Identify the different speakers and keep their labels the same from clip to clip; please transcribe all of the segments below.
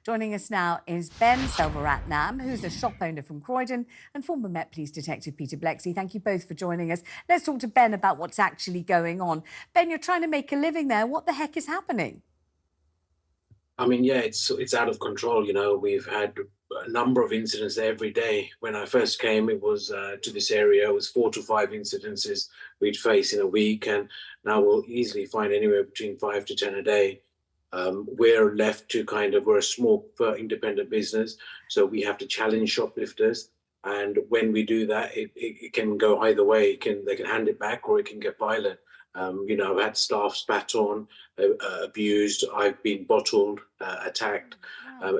Speaker 1: Joining us now is Ben Selvanatram, who's a shop owner from Croydon, and former Met Police Detective Peter Bleksley. Thank you both for joining us. Let's talk to Ben about what's actually going on. Ben, you're trying to make a living there. What the heck is happening?
Speaker 2: I mean, yeah, it's out of control. You know, we've had a number of incidents every day. When I first came, it was to this area, it was 4 to 5 incidences we'd face in a week, and now we'll easily find anywhere between 5 to 10 a day. We're left to we're a small independent business, so we have to challenge shoplifters. And when we do that, it can go either way. They can hand it back, or it can get violent. You know, I've had staff spat on, abused. I've been bottled, attacked.
Speaker 1: Wow.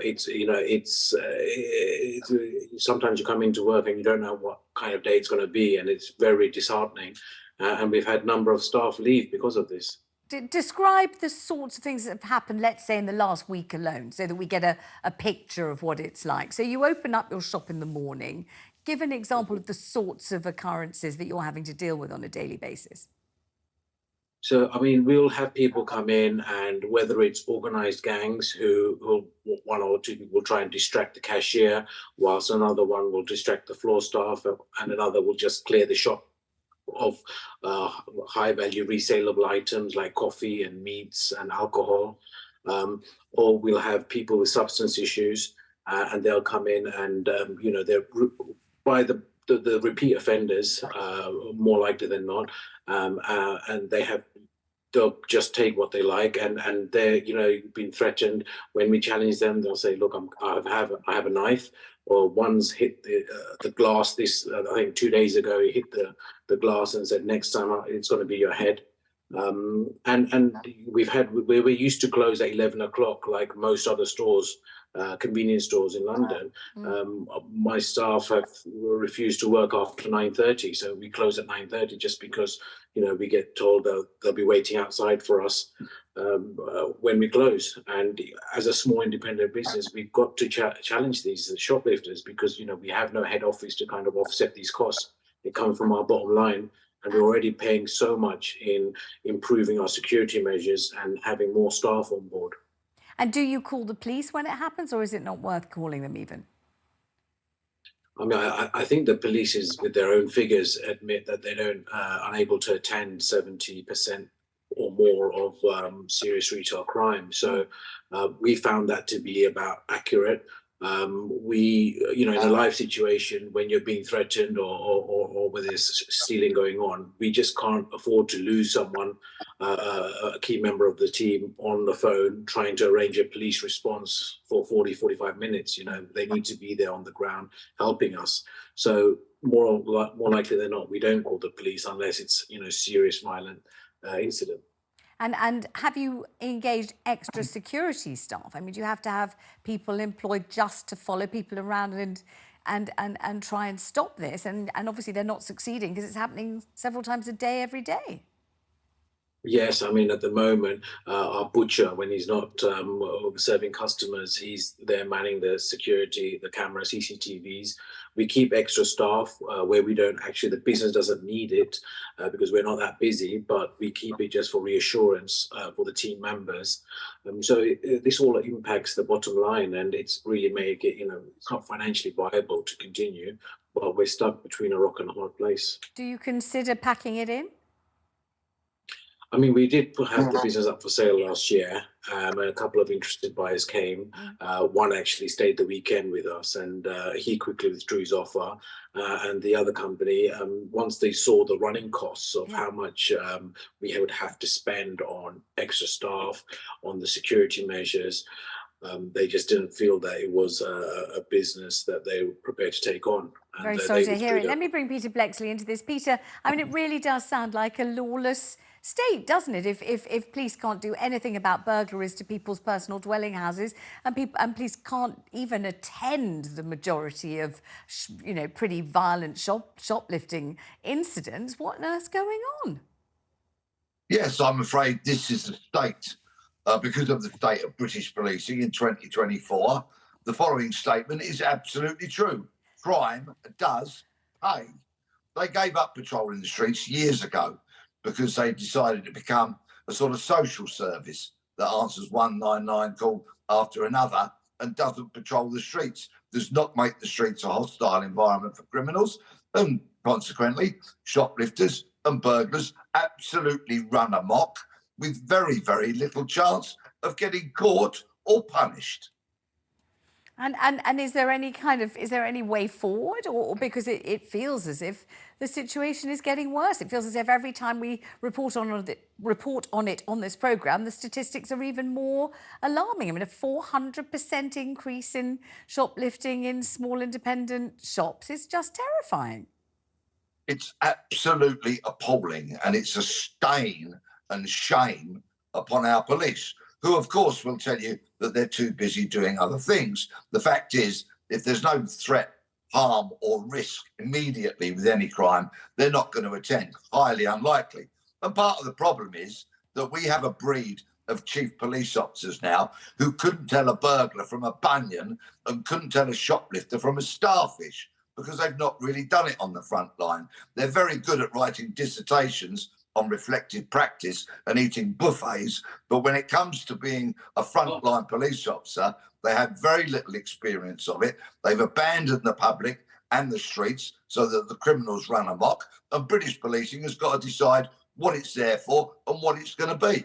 Speaker 2: Sometimes you come into work and you don't know what kind of day it's going to be, and it's very disheartening. And we've had a number of staff leave because of this.
Speaker 1: Describe the sorts of things that have happened, let's say, in the last week alone, so that we get a picture of what it's like. So you open up your shop in the morning. Give an example of the sorts of occurrences that you're having to deal with on a daily basis.
Speaker 2: So, I mean, we'll have people come in, and whether it's organized gangs who one or two will try and distract the cashier, whilst another one will distract the floor staff, and another will just clear the shop of high value resaleable items like coffee and meats and alcohol. Or we'll have people with substance issues, and they'll come in and, you know, they're by the repeat offenders, more likely than not, and they'll just take what they like, and they're, you know, been threatened. When we challenge them, they'll say, "Look, I have a knife." Or one's hit the glass. I think 2 days ago, he hit the glass and said, "Next time it's going to be your head." And we're used to close at 11 o'clock, like most other stores, convenience stores in London. My staff have refused to work after 9:30, so we close at 9:30 just because, you know, we get told they'll be waiting outside for us when we close. And as a small independent business, we've got to challenge these shoplifters, because, you know, we have no head office to kind of offset these costs. They come from our bottom line. And we're already paying so much in improving our security measures and having more staff on board.
Speaker 1: And do you call the police when it happens, or is it not worth calling them even?
Speaker 2: I mean, I think the police, with their own figures, admit that they don't unable to attend 70% or more of serious retail crime. So we found that to be about accurate. You know, in a live situation, when you're being threatened or when there's stealing going on, we just can't afford to lose someone, a key member of the team, on the phone trying to arrange a police response for 45 minutes. You know, they need to be there on the ground helping us. So more likely than not, we don't call the police unless it's, you know, serious violent incident.
Speaker 1: And have you engaged extra security staff? I mean, do you have to have people employed just to follow people around and try and stop this? And obviously they're not succeeding because it's happening several times a day, every day.
Speaker 2: Yes, I mean, at the moment, our butcher, when he's not serving customers, he's there manning the security, the camera, CCTVs. We keep extra staff where we don't actually, the business doesn't need it because we're not that busy, but we keep it just for reassurance for the team members. So this all impacts the bottom line, and it's really make it, you know, it's not financially viable to continue, but we're stuck between a rock and a hard place.
Speaker 1: Do you consider packing it in?
Speaker 2: I mean, we did have the business up for sale last year, and a couple of interested buyers came. One actually stayed the weekend with us, and he quickly withdrew his offer. And the other company, once they saw the running costs of how much we would have to spend on extra staff, on the security measures, they just didn't feel that it was a business that they were prepared to take on. And
Speaker 1: very sorry to hear it. Let me bring Peter Bleksley into this. Peter, I mean, it really does sound like a lawless state, doesn't it? If police can't do anything about burglaries to people's personal dwelling houses, and police can't even attend the majority of, you know, pretty violent shoplifting incidents, what on earth's going on?
Speaker 3: Yes, I'm afraid this is the state. Because of the state of British policing in 2024, the following statement is absolutely true. Crime does pay. They gave up patrolling the streets years ago because they decided to become a sort of social service that answers 199 call after another and doesn't patrol the streets does not make the streets a hostile environment for criminals, and consequently, shoplifters and burglars absolutely run amok with very, very little chance of getting caught or punished.
Speaker 1: And is there any way forward, or because it feels as if the situation is getting worse? It feels as if every time we report on it on this programme, the statistics are even more alarming. I mean, a 400% increase in shoplifting in small independent shops is just terrifying.
Speaker 3: It's absolutely appalling, and it's a stain and shame upon our police, who, of course, will tell you that they're too busy doing other things. The fact is, if there's no threat, harm or risk immediately with any crime, they're not going to attend. Highly unlikely. And part of the problem is that we have a breed of chief police officers now who couldn't tell a burglar from a bunion and couldn't tell a shoplifter from a starfish, because they've not really done it on the front line. They're very good at writing dissertations on reflective practice and eating buffets, but when it comes to being a frontline police officer, they have very little experience of it. They've abandoned the public and the streets so that the criminals run amok, and British policing has got to decide what it's there for and what it's going to be.